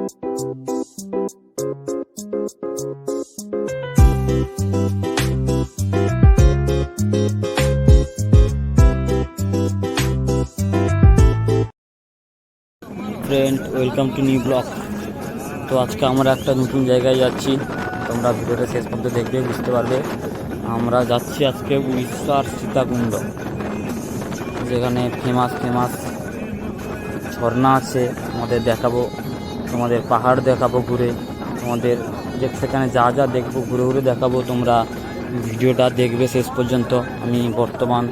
Friend, welcome to new blog. তো আজকে আমরা একটা নতুন জায়গায় যাচ্ছি, তোমরা ভিডিওটা শেষ পর্যন্ত দেখবে, বুঝতে পারবে। আমরা যাচ্ছি আজকে উড়িষ্যার সীতাকুণ্ড, যেখানে ফেমাস ঝর্ণা আছে, তোমাদের দেখাবো, তোমাদের পাহাড় দেখাবো ঘুরে, তোমাদের সেখানে যা যা দেখবো ঘুরে ঘুরে দেখাবো। তোমরা ভিডিওটা দেখবে শেষ পর্যন্ত। আমি বর্তমান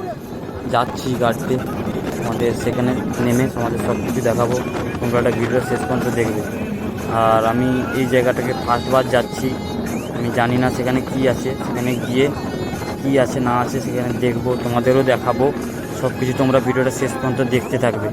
যাচ্ছি গাড়িতে, তোমাদের সেখানে নেমে তোমাদের সব কিছু দেখাবো, তোমরা একটা ভিডিও শেষ পর্যন্ত দেখবে। আর আমি এই জায়গাটাকে ফার্স্টবার যাচ্ছি, আমি জানি না সেখানে কি আছে, সেখানে গিয়ে কি আছে না আছে সেখানে দেখবো, তোমাদেরও দেখাবো সব কিছু। তোমরা ভিডিওটা শেষ পর্যন্ত দেখতে থাকবে।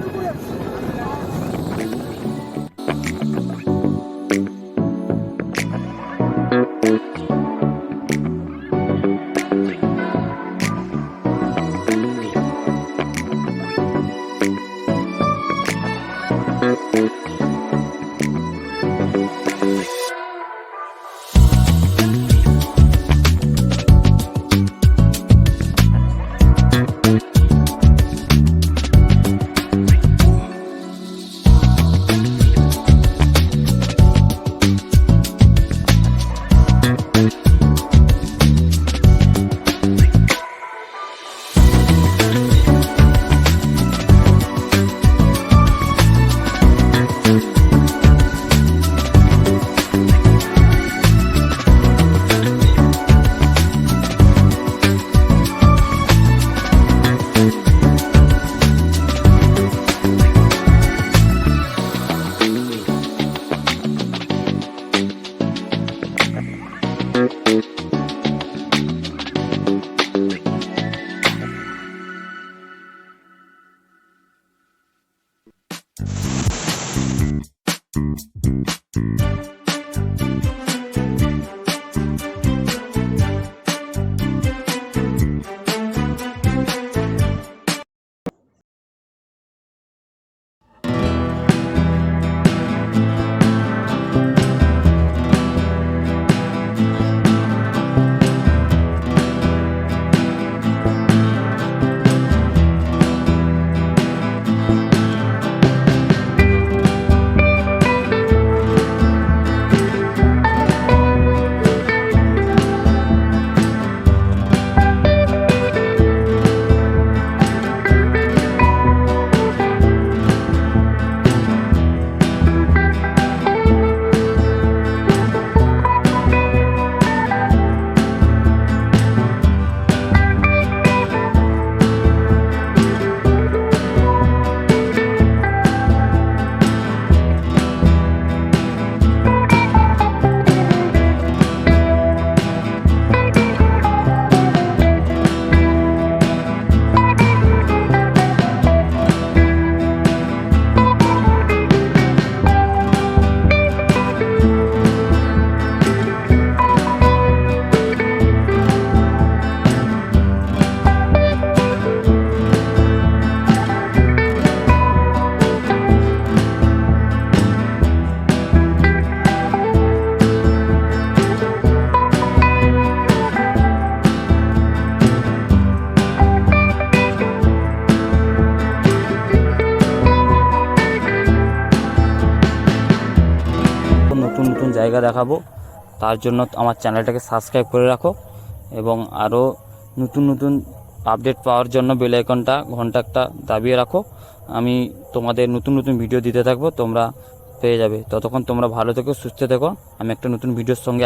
নতুন জায়গা দেখাবো, তার জন্য আমার চ্যানেলটাকে সাবস্ক্রাইব করে রাখো এবং আরও নতুন আপডেট পাওয়ার জন্য বেল আইকনটা ঘন্টাটা দাবিয়ে রাখো। আমি তোমাদের নতুন ভিডিও দিতে থাকবো, তোমরা পেয়ে যাবে। ততক্ষণ তোমরা ভালো থেকো, সুস্থ থেকো। আমি একটা নতুন ভিডিওর সঙ্গে